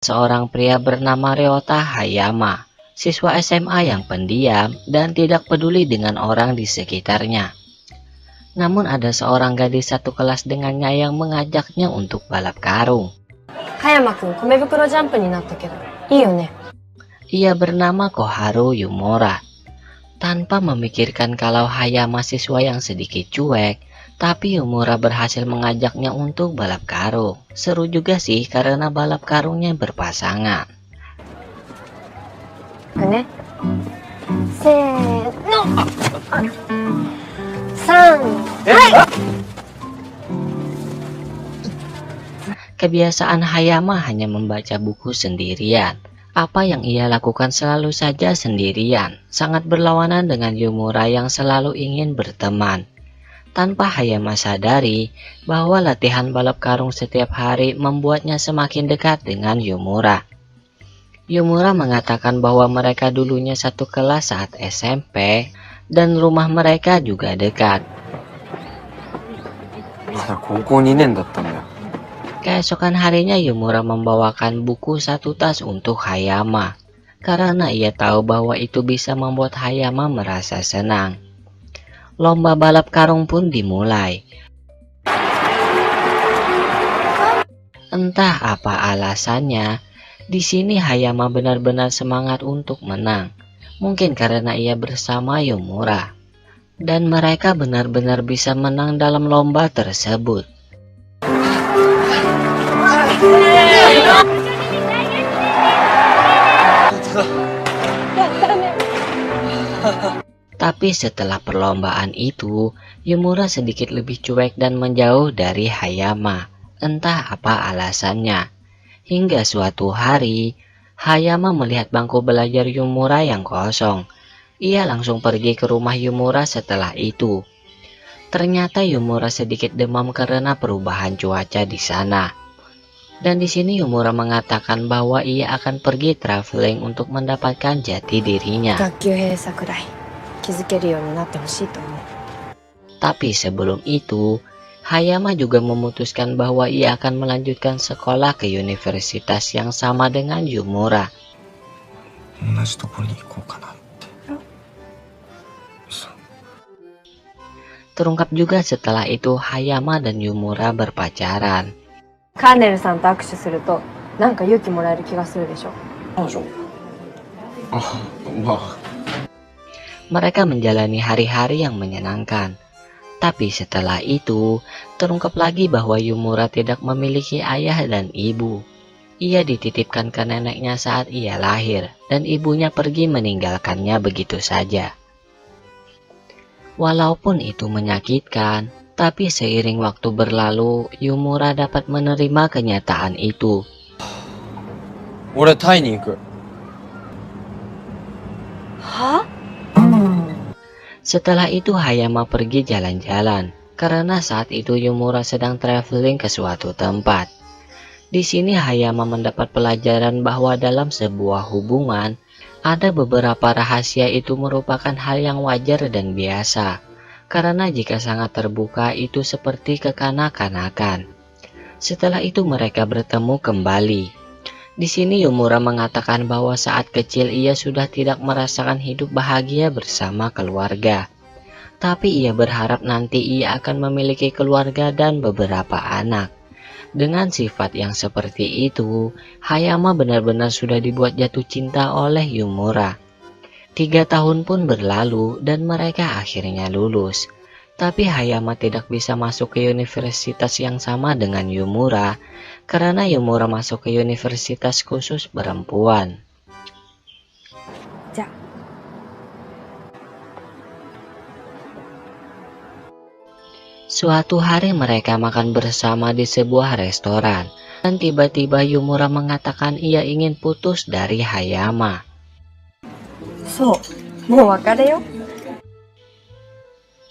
seorang pria bernama Ryota Hayama, siswa SMA yang pendiam dan tidak peduli dengan orang di sekitarnya. Namun ada seorang gadis satu kelas dengannya yang mengajaknya untuk balap karung. Hayama-kun, komebukuro jump ni natta kedo, ii yo ne? Ia bernama Koharu Yumura. Tanpa memikirkan kalau Hayama siswa yang sedikit cuek, tapi Yumura berhasil mengajaknya untuk balap karung. Seru juga sih karena balap karungnya berpasangan. Ne? No. San. Kebiasaan Hayama hanya membaca buku sendirian. Apa yang ia lakukan selalu saja sendirian, sangat berlawanan dengan Yumura yang selalu ingin berteman. Tanpa Hayama sadari bahwa latihan balap karung setiap hari membuatnya semakin dekat dengan Yumura. Yumura mengatakan bahwa mereka dulunya satu kelas saat SMP dan rumah mereka juga dekat. Keesokan harinya Yumura membawakan buku satu tas untuk Hayama, karena ia tahu bahwa itu bisa membuat Hayama merasa senang. Lomba balap karung pun dimulai. Entah apa alasannya, di sini Hayama benar-benar semangat untuk menang. Mungkin karena ia bersama Yumura, dan mereka benar-benar bisa menang dalam lomba tersebut. Tapi setelah perlombaan itu, Yumura sedikit lebih cuek dan menjauh dari Hayama. Entah apa alasannya. Hingga suatu hari, Hayama melihat bangku belajar Yumura yang kosong. Ia langsung pergi ke rumah Yumura setelah itu. Ternyata Yumura sedikit demam karena perubahan cuaca di sana. Dan di sini Yumura mengatakan bahwa ia akan pergi traveling untuk mendapatkan jati dirinya. Tapi sebelum itu, Hayama juga memutuskan bahwa ia akan melanjutkan sekolah ke universitas yang sama dengan Yumura. Terungkap juga setelah itu Hayama dan Yumura berpacaran. Kanel-san to akushu suru to, nanka yuki moraeru kiga suru desho. Mereka menjalani hari-hari yang menyenangkan. Tapi setelah itu, terungkap lagi bahwa Yumura tidak memiliki ayah dan ibu. Ia dititipkan ke neneknya saat ia lahir, dan ibunya pergi meninggalkannya begitu saja. Walaupun itu menyakitkan, tapi seiring waktu berlalu, Yumura dapat menerima kenyataan itu. Setelah itu Hayama pergi jalan-jalan, karena saat itu Yumura sedang traveling ke suatu tempat. Di sini Hayama mendapat pelajaran bahwa dalam sebuah hubungan, ada beberapa rahasia itu merupakan hal yang wajar dan biasa, karena jika sangat terbuka itu seperti kekanak-kanakan. Setelah itu mereka bertemu kembali. Di sini Yumura mengatakan bahwa saat kecil ia sudah tidak merasakan hidup bahagia bersama keluarga. Tapi ia berharap nanti ia akan memiliki keluarga dan beberapa anak. Dengan sifat yang seperti itu, Hayama benar-benar sudah dibuat jatuh cinta oleh Yumura. 3 tahun pun berlalu dan mereka akhirnya lulus. Tapi Hayama tidak bisa masuk ke universitas yang sama dengan Yumura, karena Yumura masuk ke universitas khusus perempuan. Suatu hari mereka makan bersama di sebuah restoran, dan tiba-tiba Yumura mengatakan ia ingin putus dari Hayama.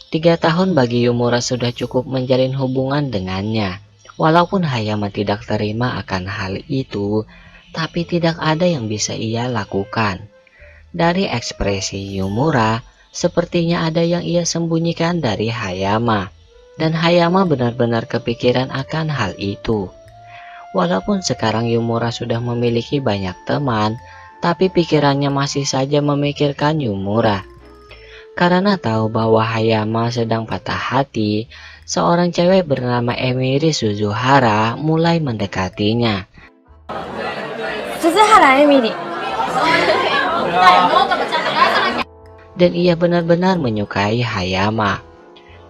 3 tahun bagi Yumura sudah cukup menjalin hubungan dengannya. Walaupun Hayama tidak terima akan hal itu, tapi tidak ada yang bisa ia lakukan. Dari ekspresi Yumura, sepertinya ada yang ia sembunyikan dari Hayama. Dan Hayama benar-benar kepikiran akan hal itu. Walaupun sekarang Yumura sudah memiliki banyak teman, tapi pikirannya masih saja memikirkan Yumura. Karena tahu bahwa Hayama sedang patah hati, seorang cewek bernama Emiri Suzuhara mulai mendekatinya. 鈴原エミリ。Dan ia benar-benar menyukai Hayama.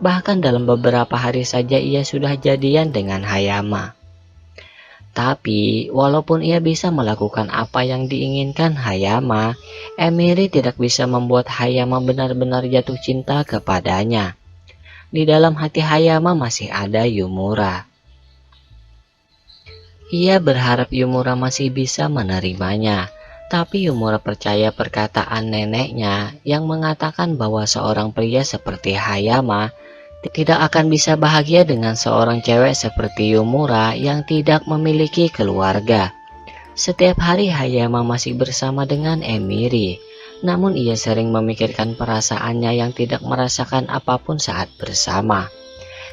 Bahkan dalam beberapa hari saja ia sudah jadian dengan Hayama. Tapi, walaupun ia bisa melakukan apa yang diinginkan Hayama, Emiri tidak bisa membuat Hayama benar-benar jatuh cinta kepadanya. Di dalam hati Hayama masih ada Yumura. Ia berharap Yumura masih bisa menerimanya, tapi Yumura percaya perkataan neneknya yang mengatakan bahwa seorang pria seperti Hayama tidak akan bisa bahagia dengan seorang cewek seperti Yumura yang tidak memiliki keluarga. Setiap hari Hayama masih bersama dengan Emiri, namun ia sering memikirkan perasaannya yang tidak merasakan apapun saat bersama.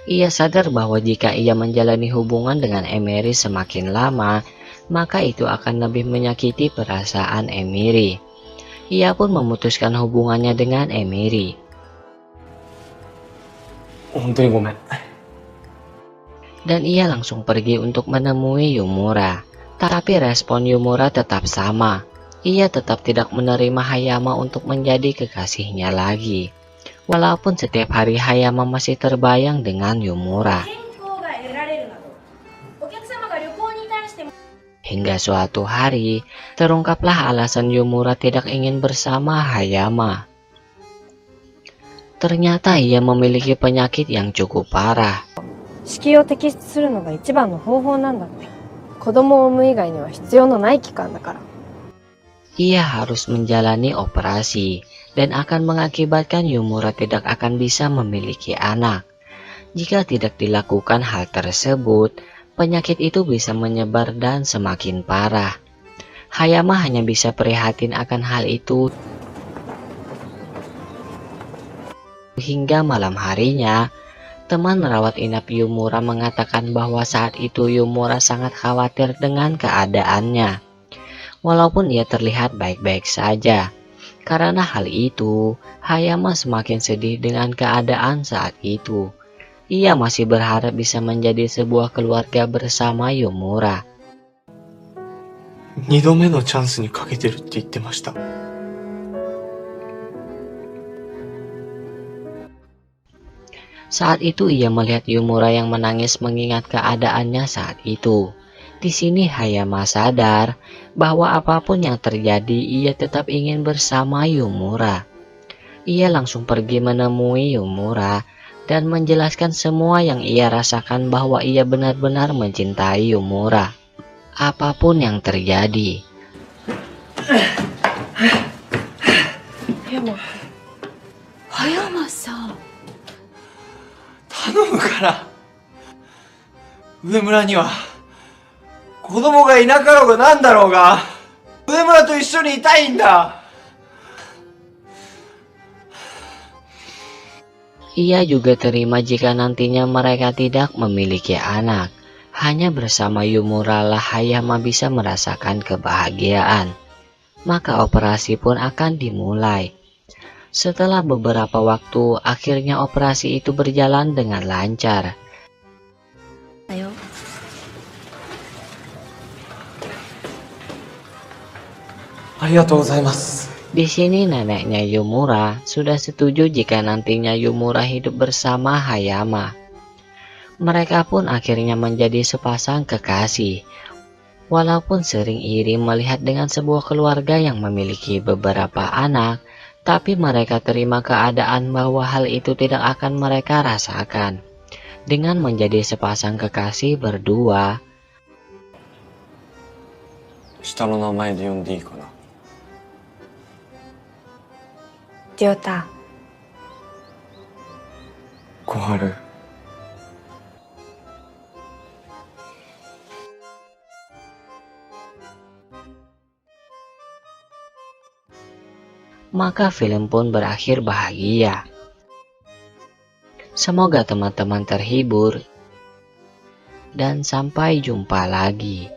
Ia sadar bahwa jika ia menjalani hubungan dengan Emiri semakin lama, maka itu akan lebih menyakiti perasaan Emiri. Ia pun memutuskan hubungannya dengan Emiri. 本当にごめん。 Dan ia langsung pergi untuk menemui Yumura. Tapi respon Yumura tetap sama. Ia tetap tidak menerima Hayama untuk menjadi kekasihnya lagi. Walaupun setiap hari Hayama masih terbayang dengan Yumura. Hingga suatu hari, terungkaplah alasan Yumura tidak ingin bersama Hayama. Ternyata ia memiliki penyakit yang cukup parah. 子宮を摘出するのが一番の方法なんだって。子供を産む以外には必要のない期間だから。 Ia harus menjalani operasi dan akan mengakibatkan Yumura tidak akan bisa memiliki anak. Jika tidak dilakukan hal tersebut, penyakit itu bisa menyebar dan semakin parah. Hayama hanya bisa prihatin akan hal itu. Hingga malam harinya, teman merawat inap Yumura mengatakan bahwa saat itu Yumura sangat khawatir dengan keadaannya. Walaupun ia terlihat baik-baik saja. Karena hal itu, Hayama semakin sedih dengan keadaan saat itu. Ia masih berharap bisa menjadi sebuah keluarga bersama Yumura. 2度目のチャンスにかけてるって言ってました。 Saat itu ia melihat Yumura yang menangis mengingat keadaannya saat itu. Di sini Hayama sadar bahwa apapun yang terjadi ia tetap ingin bersama Yumura. Ia langsung pergi menemui Yumura dan menjelaskan semua yang ia rasakan bahwa ia benar-benar mencintai Yumura. Apapun yang terjadi. 葉山さん。 頼むから。上村には子供がいなかろうがなんだろうが、上村と一緒にいたいんだ。 Ia juga terima jika nantinya mereka tidak memiliki anak. Hanya bersama Yumura lah Hayama bisa merasakan kebahagiaan. Maka operasi pun akan dimulai. Setelah beberapa waktu, akhirnya operasi itu berjalan dengan lancar. Ayo. Di sini neneknya Yumura sudah setuju jika nantinya Yumura hidup bersama Hayama. Mereka pun akhirnya menjadi sepasang kekasih. Walaupun sering iri melihat dengan sebuah keluarga yang memiliki beberapa anak, tapi mereka terima keadaan bahwa hal itu tidak akan mereka rasakan. Dengan menjadi sepasang kekasih berdua, 下の名前で呼んでいいかな。りょうた、小春。 maka film pun berakhir bahagia. Semoga teman-teman terhibur. dan sampai jumpa lagi.